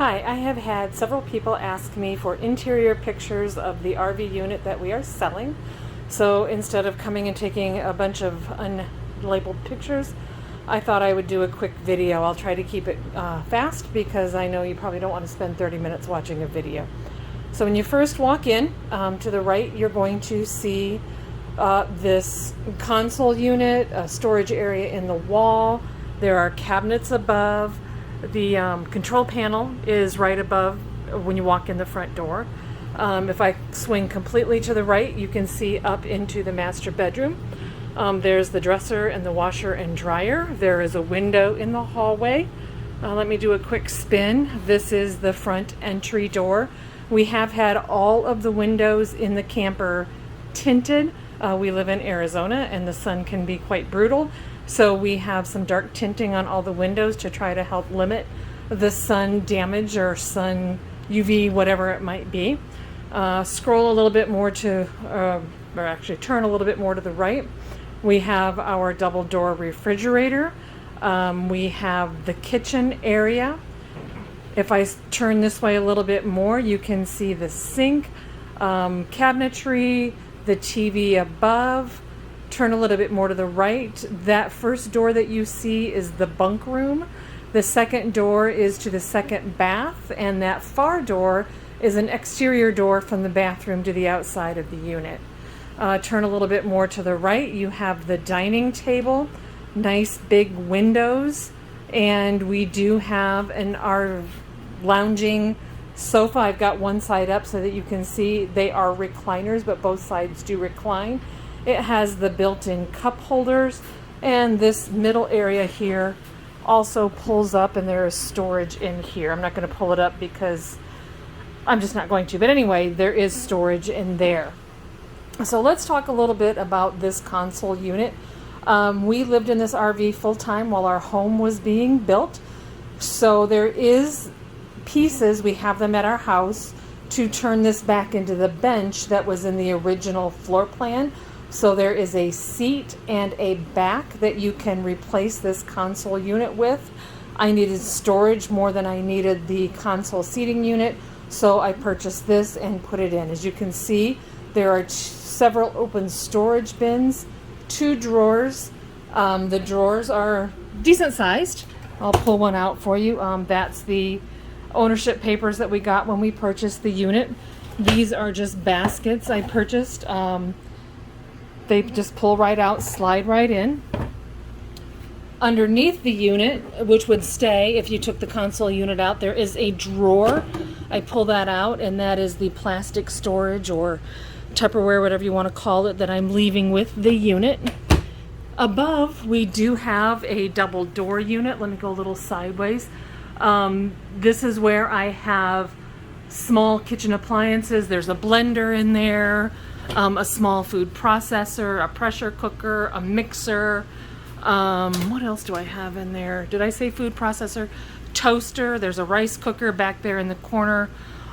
Hi, I have had several people ask me for interior pictures of the RV unit that we are selling. So instead of coming and taking a bunch of unlabeled pictures, I thought I would do a quick video. I'll try to keep it fast because I know you probably don't want to spend 30 minutes watching a video. So when you first walk in, to the right, you're going to see this console unit, a storage area in the wall. There are cabinets above. The control panel is right above when you walk in the front door. If I swing completely to the right, you can see up into the master bedroom. There's the dresser and the washer and dryer. There is a window in the hallway. Let me do a quick spin. This is the front entry door. We have had all of the windows in the camper tinted. We live in Arizona and the sun can be quite brutal. So we have some dark tinting on all the windows to try to help limit the sun damage or sun UV, whatever it might be. Scroll a little bit more to, or actually turn a little bit more to the right. We have our double door refrigerator. We have the kitchen area. If I turn this way a little bit more, you can see the sink, cabinetry, the TV above. Turn a little bit more to the right. That first door that you see is the bunk room. The second door is to the second bath, and that far door is an exterior door from the bathroom to the outside of the unit. Turn a little bit more to the right. You have the dining table, nice big windows, and we do have our lounging sofa. I've got one side up so that you can see they are recliners, but both sides do recline. It has the built-in cup holders, and this middle area here also pulls up, and there is storage in here. I'm not going to pull it up because I'm just not going to. But anyway, there is storage in there. So let's talk a little bit about this console unit. We lived in this RV full-time while our home was being built. So there is pieces, we have them at our house, to turn this back into the bench that was in the original floor plan. So there is a seat and a back that you can replace this console unit with. I needed storage more than I needed the console seating unit, so I purchased this and put it in. As you can see, there are several open storage bins, 2 drawers. The drawers are decent sized. I'll pull one out for you. That's the ownership papers that we got when we purchased the unit. These are just baskets I purchased. They just pull right out, slide right in. Underneath the unit, which would stay if you took the console unit out, there is a drawer. I pull that out, and that is the plastic storage or Tupperware, whatever you want to call it, that I'm leaving with the unit. Above, we do have a double door unit. Let me go a little sideways. This is where I have small kitchen appliances. There's a blender in there. A small food processor, a pressure cooker, a mixer. What else do I have in there? Did I say food processor? Toaster. There's a rice cooker back there in the corner.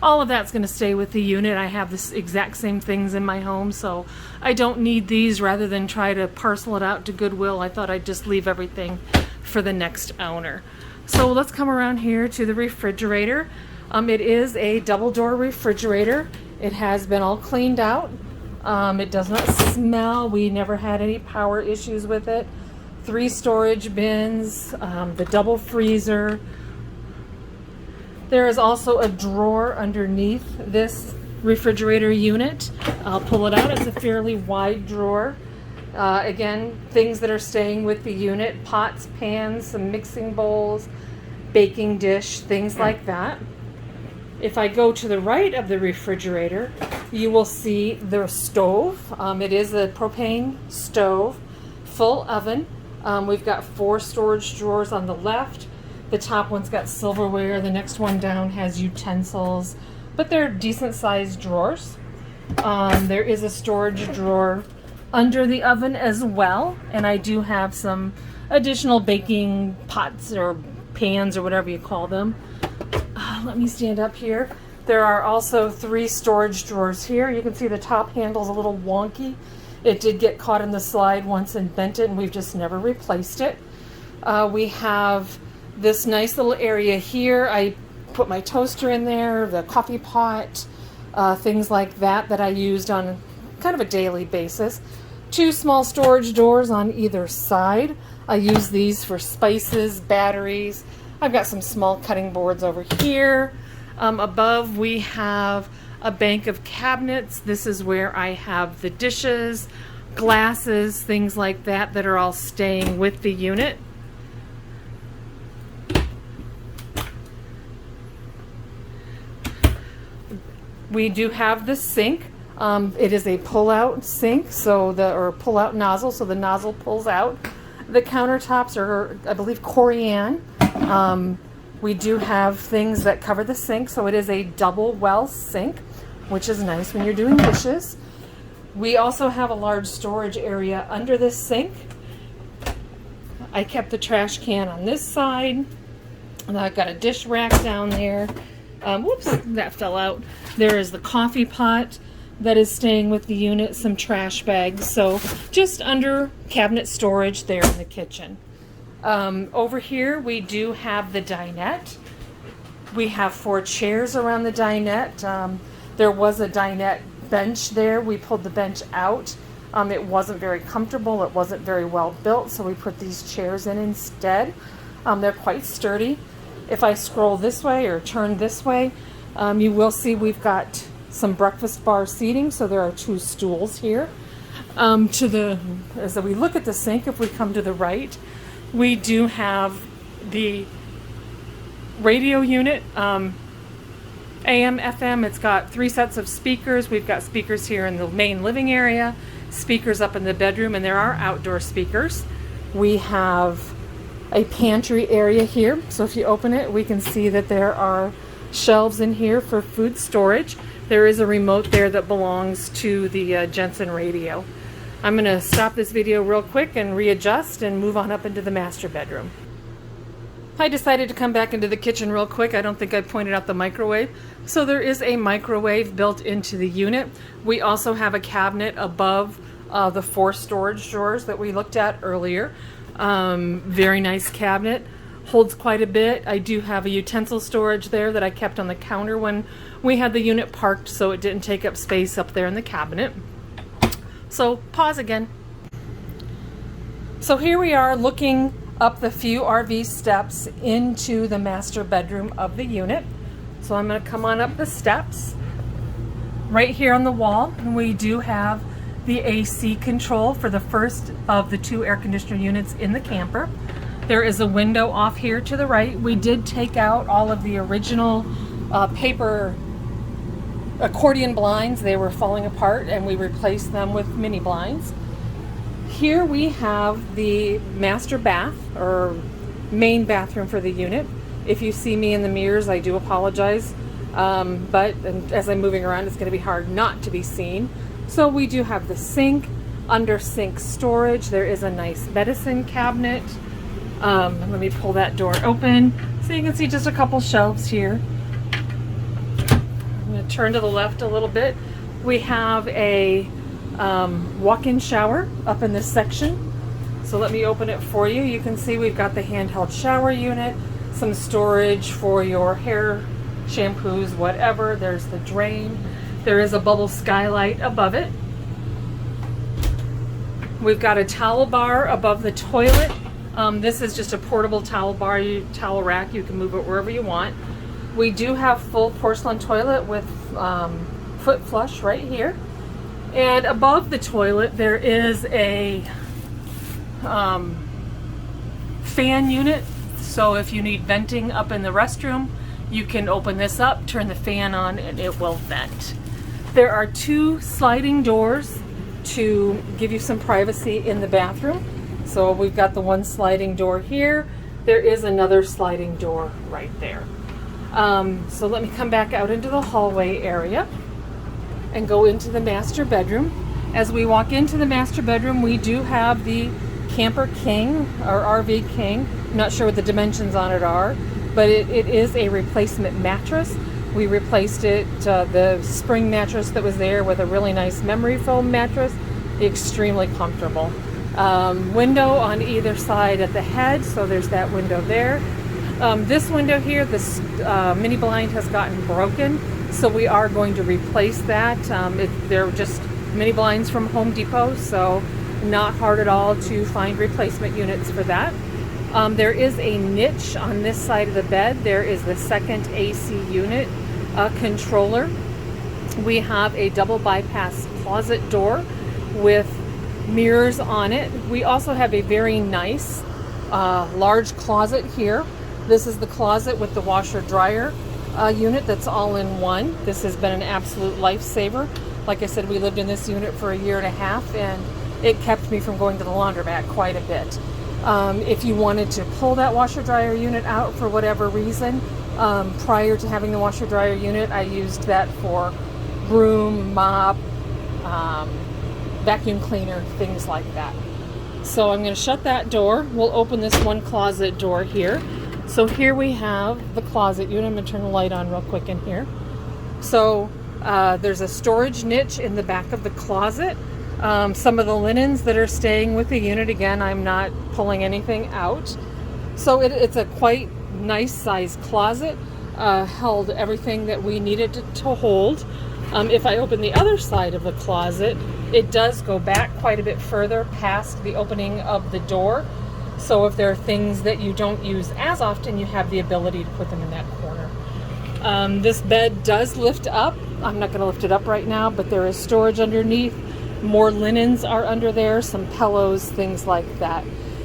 All of that's going to stay with the unit. I have this exact same things in my home, so I don't need these. Rather than try to parcel it out to Goodwill, I thought I'd just leave everything for the next owner. So let's come around here to the refrigerator. It is a double door refrigerator. It has been all cleaned out. It does not smell. We never had any power issues with it. 3 storage bins, the double freezer. There is also a drawer underneath this refrigerator unit. I'll pull it out. It's a fairly wide drawer. Again, things that are staying with the unit: pots, pans, some mixing bowls, baking dish, things like that. If I go to the right of the refrigerator, you will see the stove. It is a propane stove, full oven. We've got 4 storage drawers on the left. The top one's got silverware. The next one down has utensils, but they're decent sized drawers. There is a storage drawer under the oven as well, and I do have some additional baking pots or pans or whatever you call them. Let me stand up here. There are also 3 storage drawers here. You can see the top handle's a little wonky. It did get caught in the slide once and bent it, and we've just never replaced it. We have this nice little area here. I put my toaster in there, the coffee pot, things like that that I used on kind of a daily basis. 2 small storage doors on either side. I use these for spices, batteries. I've got some small cutting boards over here. Above we have a bank of cabinets. This is where I have the dishes, glasses, things like that that are all staying with the unit. We do have the sink. It is a pull-out sink, or pull-out nozzle, so the nozzle pulls out. The countertops are, I believe, Corian. We do have things that cover the sink, so it is a double well sink, which is nice when you're doing dishes. We also have a large storage area under this sink. I kept the trash can on this side, and I've got a dish rack down there. Whoops, that fell out. There is the coffee pot that is staying with the unit, some trash bags, so just under cabinet storage there in the kitchen. Over here we do have the dinette. We have 4 chairs around the dinette. There was a dinette bench there. We pulled the bench out. It wasn't very comfortable. It wasn't very well built, so we put these chairs in instead. They're quite sturdy. If I scroll this way or turn this way, you will see we've got some breakfast bar seating, so there are 2 stools here. As we look at the sink, if we come to the right, we do have the radio unit, AM, FM. It's got 3 sets of speakers. We've got speakers here in the main living area, speakers up in the bedroom, and there are outdoor speakers. We have a pantry area here, so if you open it, we can see that there are shelves in here for food storage. There is a remote there that belongs to the Jensen radio. I'm going to stop this video real quick and readjust and move on up into the master bedroom. I decided to come back into the kitchen real quick. I don't think I pointed out the microwave. So there is a microwave built into the unit. We also have a cabinet above the 4 storage drawers that we looked at earlier. Very nice cabinet. Holds quite a bit. I do have a utensil storage there that I kept on the counter when we had the unit parked, so it didn't take up space up there in the cabinet. So pause again. So here we are looking up the few RV steps into the master bedroom of the unit. So I'm going to come on up the steps. Right here on the wall, we do have the AC control for the first of the 2 air conditioner units in the camper. There is a window off here to the right. We did take out all of the original paper accordion blinds. They were falling apart, and we replaced them with mini blinds. Here we have the master bath, or main bathroom for the unit. If you see me in the mirrors, I do apologize, but as I'm moving around, it's going to be hard not to be seen. So we do have the sink. Under sink storage, there is a nice medicine cabinet. Let me pull that door open so you can see just a couple shelves here. I'm going to turn to the left a little bit. We have a walk-in shower up in this section. So let me open it for you. You can see we've got the handheld shower unit, some storage for your hair, shampoos, whatever. There's the drain. There is a bubble skylight above it. We've got a towel bar above the toilet. This is just a portable towel bar, towel rack. You can move it wherever you want. We do have full porcelain toilet with foot flush right here. And above the toilet there is a fan unit. So if you need venting up in the restroom, you can open this up, turn the fan on, and it will vent. There are 2 sliding doors to give you some privacy in the bathroom. So we've got the 1 sliding door here. There is another sliding door right there. So let me come back out into the hallway area and go into the master bedroom. As we walk into the master bedroom, we do have the Camper King, or RV King. I'm not sure what the dimensions on it are, but it is a replacement mattress. We replaced it, the spring mattress that was there, with a really nice memory foam mattress. Extremely comfortable. Window on either side at the head, so there's that window there. This window here, this mini blind has gotten broken, so we are going to replace that. They're just mini blinds from Home Depot, so not hard at all to find replacement units for that. There is a niche on this side of the bed. There is the second AC unit controller. We have a double bypass closet door with mirrors on it. We also have a very nice large closet here. This is the closet with the washer dryer unit that's all in one. This has been an absolute lifesaver. Like I said, we lived in this unit for a year and a half, and it kept me from going to the laundromat quite a bit. If you wanted to pull that washer dryer unit out for whatever reason, prior to having the washer dryer unit, I used that for broom, mop, vacuum cleaner, things like that. So I'm going to shut that door. We'll open this one closet door here. So here we have the closet unit. I'm going to turn the light on real quick in here. So there's a storage niche in the back of the closet. Some of the linens that are staying with the unit, again, I'm not pulling anything out. So it's a quite nice sized closet, held everything that we needed to hold. If I open the other side of the closet, it does go back quite a bit further past the opening of the door. So if there are things that you don't use as often, you have the ability to put them in that corner. This bed does lift up. I'm not going to lift it up right now, but there is storage underneath. More linens are under there, some pillows, things like that.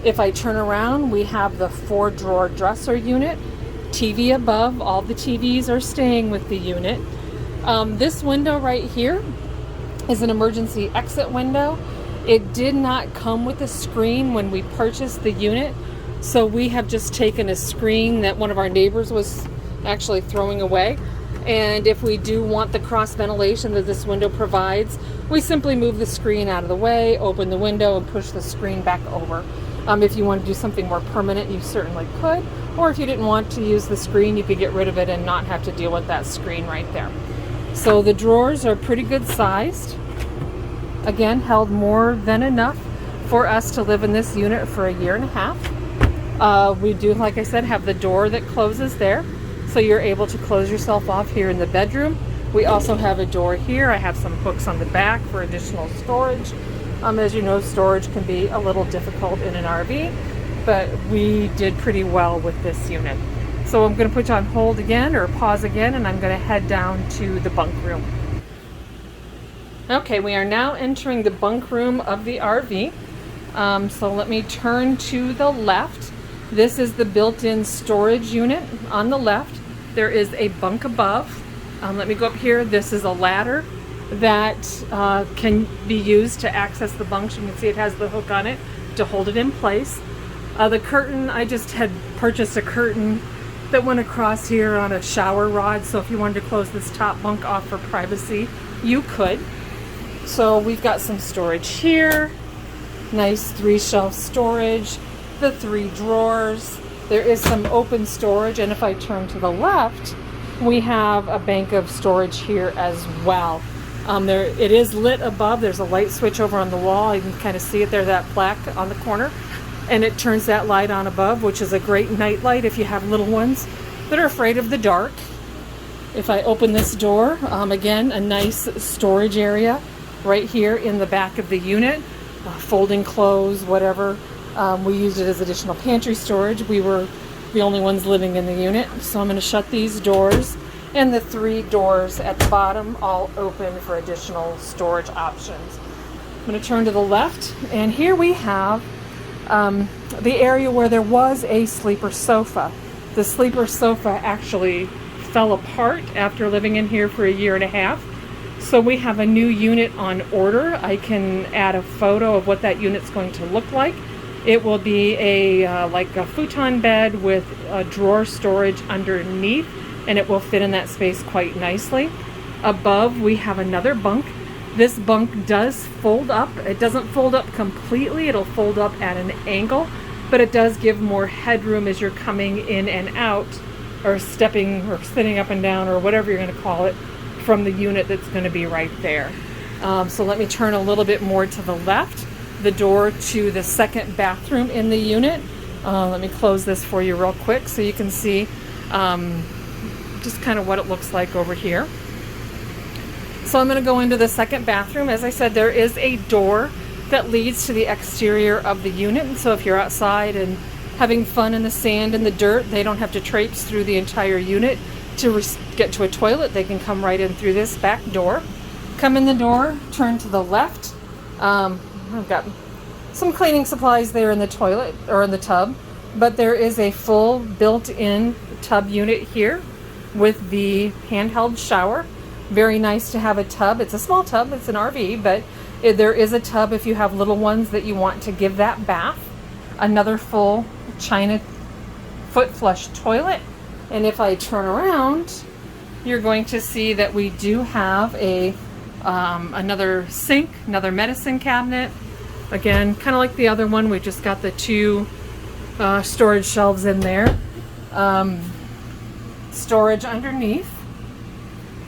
If I turn around, we have the 4-drawer dresser unit. TV above, all the TVs are staying with the unit. This window right here is an emergency exit window. It did not come with a screen when we purchased the unit, so we have just taken a screen that one of our neighbors was actually throwing away. And if we do want the cross ventilation that this window provides, we simply move the screen out of the way, open the window, and push the screen back over. If you want to do something more permanent, you certainly could. Or if you didn't want to use the screen, you could get rid of it and not have to deal with that screen right there. So the drawers are pretty good sized. Again, held more than enough for us to live in this unit for a year and a half. We do, like I said, have the door that closes there, so you're able to close yourself off here in the bedroom. We also have a door here. I have some hooks on the back for additional storage. As you know, storage can be a little difficult in an RV, but we did pretty well with this unit. So I'm going to put you on hold again, or pause again, and I'm going to head down to the bunk room. Okay, we are now entering the bunk room of the RV. So let me turn to the left. This is the built-in storage unit on the left. There is a bunk above. Let me go up here. This is a ladder that can be used to access the bunks. You can see it has the hook on it to hold it in place. The curtain, I just had purchased a curtain that went across here on a shower rod, so if you wanted to close this top bunk off for privacy, you could. So we've got some storage here, nice 3-shelf storage, the 3 drawers. There is some open storage, and if I turn to the left, we have a bank of storage here as well. It is lit above. There's a light switch over on the wall. You can kind of see it there, that plaque on the corner, and it turns that light on above, which is a great night light if you have little ones that are afraid of the dark. If I open this door, again, a nice storage area right here in the back of the unit, folding clothes, whatever. We used it as additional pantry storage. We were the only ones living in the unit, so I'm going to shut these doors, and the 3 doors at the bottom all open for additional storage options. I'm going to turn to the left, and here we have the area where there was a sleeper sofa. The sleeper sofa actually fell apart after living in here for a year and a half. So we have a new unit on order. I can add a photo of what that unit's going to look like. It will be like a futon bed with a drawer storage underneath, and it will fit in that space quite nicely. Above, we have another bunk. This bunk does fold up. It doesn't fold up completely. It'll fold up at an angle, but it does give more headroom as you're coming in and out, or stepping or sitting up and down, or whatever you're going to call it, from the unit that's going to be right there. So let me turn a little bit more to the left. The door to the second bathroom in the unit. Let me close this for you real quick so you can see just kind of what it looks like over here. So I'm going to go into the second bathroom. As I said, there is a door that leads to the exterior of the unit. And so if you're outside and having fun in the sand and the dirt, they don't have to traipse through the entire unit to get to a toilet. They can come right in through this back door. Come in the door, turn to the left. I've got some cleaning supplies there in the toilet or in the tub, but there is a full built-in tub unit here with the handheld shower. Very nice to have a tub. It's a small tub, it's an RV, but there is a tub if you have little ones that you want to give that bath. Another full China foot flush toilet. And if I turn around, you're going to see that we do have a another sink, another medicine cabinet. Again, kind of like the other one, we just got the two storage shelves in there. Storage underneath.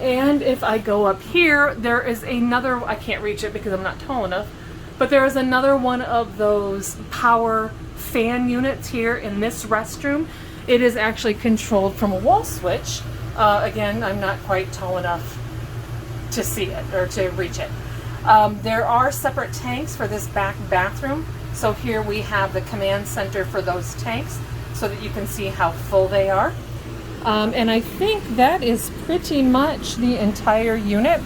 And if I go up here, there is another, I can't reach it because I'm not tall enough, but there is another one of those power fan units here in this restroom. It is actually controlled from a wall switch. Again, I'm not quite tall enough to see it or to reach it. There are separate tanks for this back bathroom. So here we have the command center for those tanks so that you can see how full they are. And I think that is pretty much the entire unit.